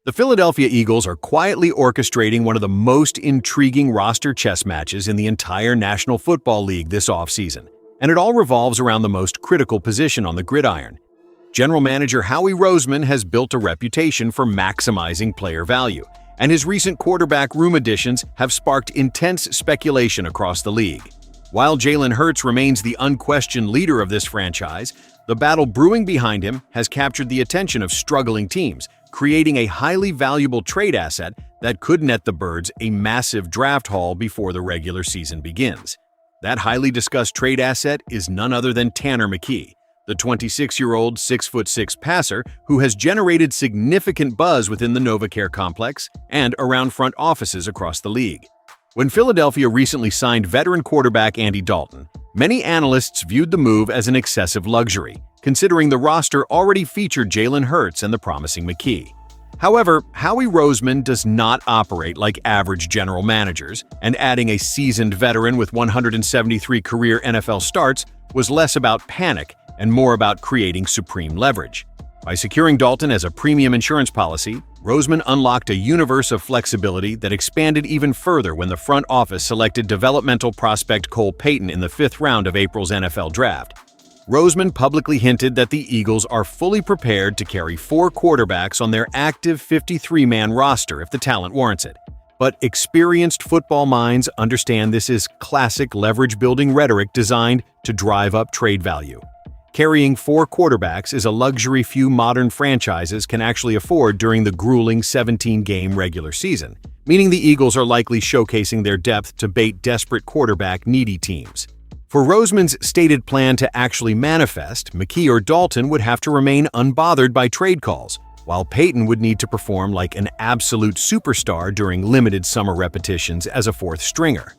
The Philadelphia Eagles are quietly orchestrating one of the most intriguing roster chess matches in the entire National Football League this offseason, and it all revolves around the most critical position on the gridiron. General Manager Howie Roseman has built a reputation for maximizing player value, and his recent quarterback room additions have sparked intense speculation across the league. While Jalen Hurts remains the unquestioned leader of this franchise, the battle brewing behind him has captured the attention of struggling teams, creating a highly valuable trade asset that could net the Birds a massive draft haul before the regular season begins. That highly discussed trade asset is none other than Tanner Mckee, the 26-year-old 6'6" passer who has generated significant buzz within the NovaCare complex and around front offices across the league. When Philadelphia recently signed veteran quarterback Andy Dalton, many analysts viewed the move as an excessive luxury, considering the roster already featured Jalen Hurts and the promising Mckee. However, Howie Roseman does not operate like average general managers, and adding a seasoned veteran with 173 career NFL starts was less about panic and more about creating supreme leverage. By securing Dalton as a premium insurance policy, Roseman unlocked a universe of flexibility that expanded even further when the front office selected developmental prospect Cole Payton in the 5th round of April's NFL Draft. Roseman publicly hinted that the Eagles are fully prepared to carry 4 quarterbacks on their active 53-man roster if the talent warrants it. But experienced football minds understand this is classic leverage-building rhetoric designed to drive up trade value. Carrying 4 quarterbacks is a luxury few modern franchises can actually afford during the grueling 17-game regular season, meaning the Eagles are likely showcasing their depth to bait desperate quarterback-needy teams. For Roseman's stated plan to actually manifest, Mckee or Dalton would have to remain unbothered by trade calls, while Payton would need to perform like an absolute superstar during limited summer repetitions as a 4th stringer.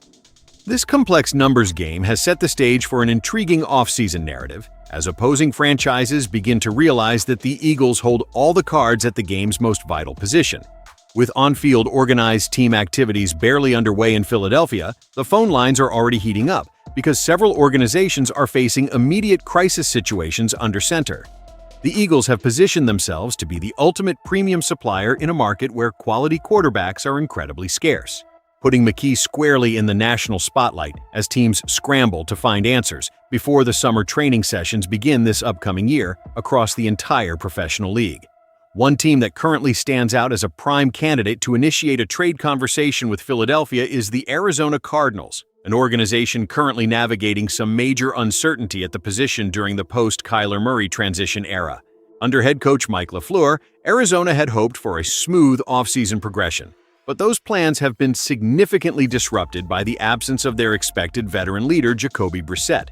This complex numbers game has set the stage for an intriguing offseason narrative, as opposing franchises begin to realize that the Eagles hold all the cards at the game's most vital position. With on-field organized team activities barely underway in Philadelphia, the phone lines are already heating up because several organizations are facing immediate crisis situations under center. The Eagles have positioned themselves to be the ultimate premium supplier in a market where quality quarterbacks are incredibly scarce, putting Mckee squarely in the national spotlight as teams scramble to find answers before the summer training sessions begin this upcoming year across the entire professional league. One team that currently stands out as a prime candidate to initiate a trade conversation with Philadelphia is the Arizona Cardinals, an organization currently navigating some major uncertainty at the position during the post-Kyler Murray transition era. Under head coach Mike LaFleur, Arizona had hoped for a smooth offseason progression, but those plans have been significantly disrupted by the absence of their expected veteran leader Jacoby Brissett.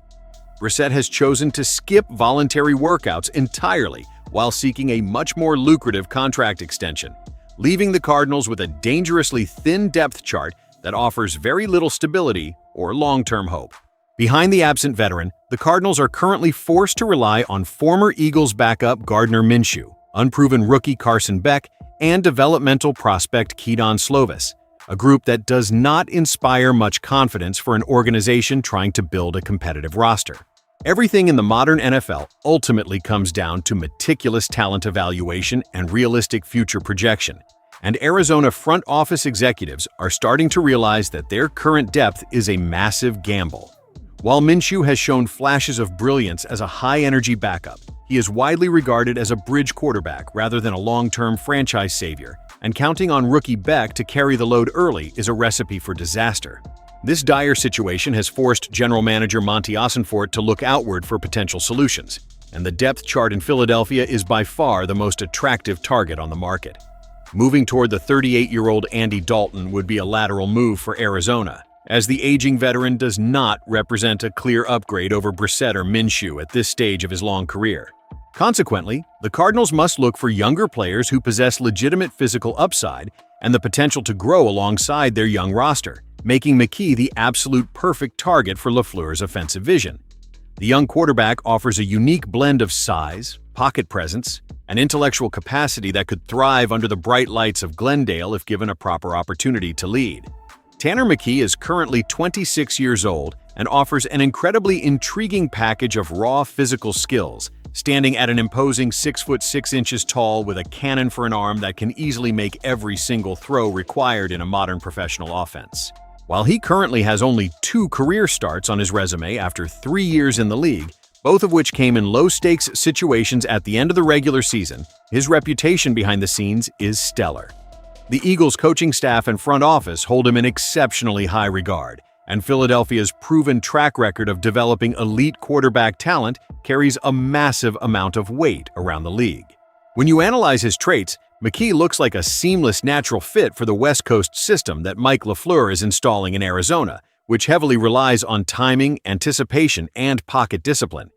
Brissett has chosen to skip voluntary workouts entirely while seeking a much more lucrative contract extension, leaving the Cardinals with a dangerously thin depth chart that offers very little stability or long-term hope. Behind the absent veteran, the Cardinals are currently forced to rely on former Eagles backup Gardner Minshew, unproven rookie Carson Beck, and developmental prospect Kedon Slovis, a group that does not inspire much confidence for an organization trying to build a competitive roster. Everything in the modern NFL ultimately comes down to meticulous talent evaluation and realistic future projection, and Arizona front office executives are starting to realize that their current depth is a massive gamble. While Minshew has shown flashes of brilliance as a high-energy backup, he is widely regarded as a bridge quarterback rather than a long-term franchise savior, and counting on rookie Beck to carry the load early is a recipe for disaster. This dire situation has forced general manager Monty Ossenfort to look outward for potential solutions, and the depth chart in Philadelphia is by far the most attractive target on the market. Moving toward the 38-year-old Andy Dalton would be a lateral move for Arizona, as the aging veteran does not represent a clear upgrade over Brissett or Minshew at this stage of his long career. Consequently, the Cardinals must look for younger players who possess legitimate physical upside and the potential to grow alongside their young roster, making Mckee the absolute perfect target for LaFleur's offensive vision. The young quarterback offers a unique blend of size, pocket presence, and intellectual capacity that could thrive under the bright lights of Glendale if given a proper opportunity to lead. Tanner Mckee is currently 26 years old and offers an incredibly intriguing package of raw physical skills, standing at an imposing 6'6" tall with a cannon for an arm that can easily make every single throw required in a modern professional offense. While he currently has only 2 career starts on his resume after 3 years in the league, both of which came in low-stakes situations at the end of the regular season, his reputation behind the scenes is stellar. The Eagles' coaching staff and front office hold him in exceptionally high regard, and Philadelphia's proven track record of developing elite quarterback talent carries a massive amount of weight around the league. When you analyze his traits, Mckee looks like a seamless natural fit for the West Coast system that Mike LaFleur is installing in Arizona, which heavily relies on timing, anticipation, and pocket discipline.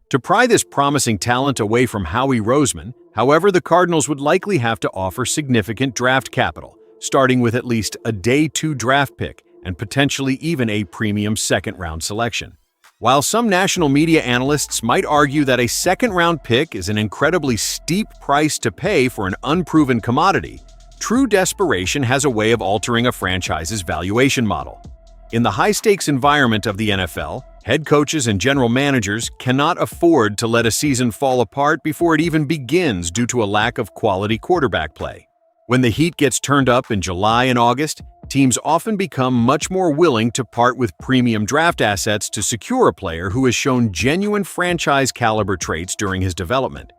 To pry this promising talent away from Howie Roseman, however, the Cardinals would likely have to offer significant draft capital, starting with at least a day 2 draft pick and potentially even a premium second-round selection. While some national media analysts might argue that a second-round pick is an incredibly steep price to pay for an unproven commodity, true desperation has a way of altering a franchise's valuation model. In the high-stakes environment of the NFL, head coaches and general managers cannot afford to let a season fall apart before it even begins due to a lack of quality quarterback play. When the heat gets turned up in July and August, teams often become much more willing to part with premium draft assets to secure a player who has shown genuine franchise-caliber traits during his development.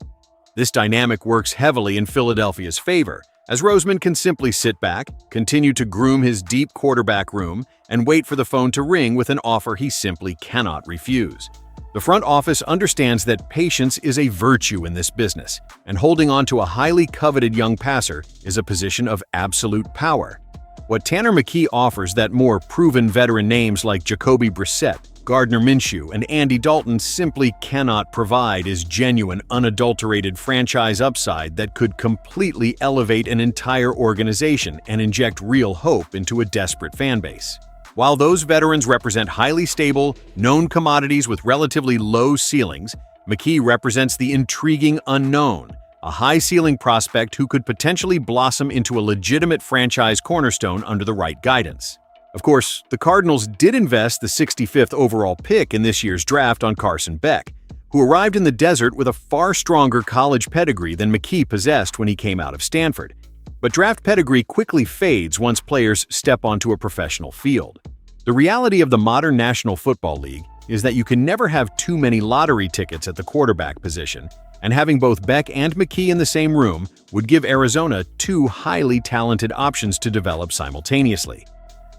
This dynamic works heavily in Philadelphia's favor, as Roseman can simply sit back, continue to groom his deep quarterback room, and wait for the phone to ring with an offer he simply cannot refuse. The front office understands that patience is a virtue in this business, and holding on to a highly coveted young passer is a position of absolute power. What Tanner Mckee offers that more proven veteran names like Jacoby Brissett, Gardner Minshew, and Andy Dalton simply cannot provide is genuine, unadulterated franchise upside that could completely elevate an entire organization and inject real hope into a desperate fan base. While those veterans represent highly stable, known commodities with relatively low ceilings, Mckee represents the intriguing unknown, a high-ceiling prospect who could potentially blossom into a legitimate franchise cornerstone under the right guidance. Of course, the Cardinals did invest the 65th overall pick in this year's draft on Carson Beck, who arrived in the desert with a far stronger college pedigree than Mckee possessed when he came out of Stanford. But draft pedigree quickly fades once players step onto a professional field. The reality of the modern National Football League is that you can never have too many lottery tickets at the quarterback position, and having both Beck and Mckee in the same room would give Arizona 2 highly talented options to develop simultaneously.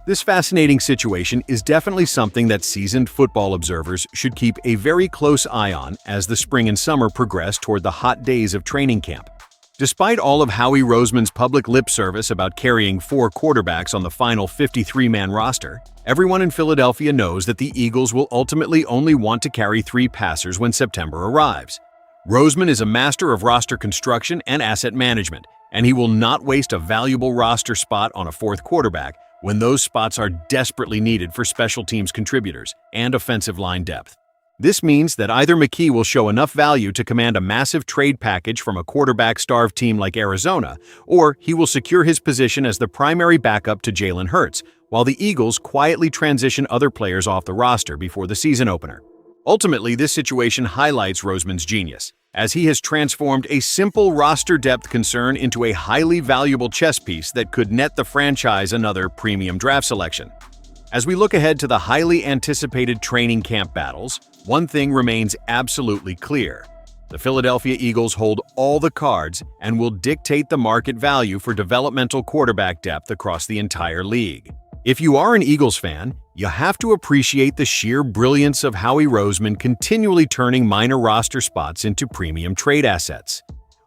This fascinating situation is definitely something that seasoned football observers should keep a very close eye on as the spring and summer progress toward the hot days of training camp. Despite all of Howie Roseman's public lip service about carrying 4 quarterbacks on the final 53-man roster, everyone in Philadelphia knows that the Eagles will ultimately only want to carry 3 passers when September arrives. Roseman is a master of roster construction and asset management, and he will not waste a valuable roster spot on a 4th quarterback when those spots are desperately needed for special teams contributors and offensive line depth. This means that either Mckee will show enough value to command a massive trade package from a quarterback-starved team like Arizona, or he will secure his position as the primary backup to Jalen Hurts, while the Eagles quietly transition other players off the roster before the season opener. Ultimately, this situation highlights Roseman's genius, as he has transformed a simple roster depth concern into a highly valuable chess piece that could net the franchise another premium draft selection. As we look ahead to the highly anticipated training camp battles, one thing remains absolutely clear. The Philadelphia Eagles hold all the cards and will dictate the market value for developmental quarterback depth across the entire league. If you are an Eagles fan, you have to appreciate the sheer brilliance of Howie Roseman continually turning minor roster spots into premium trade assets.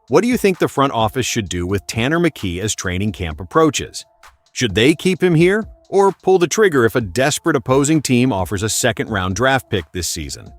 What do you think the front office should do with Tanner Mckee as training camp approaches? Should they keep him here, or pull the trigger if a desperate opposing team offers a second-round draft pick this season?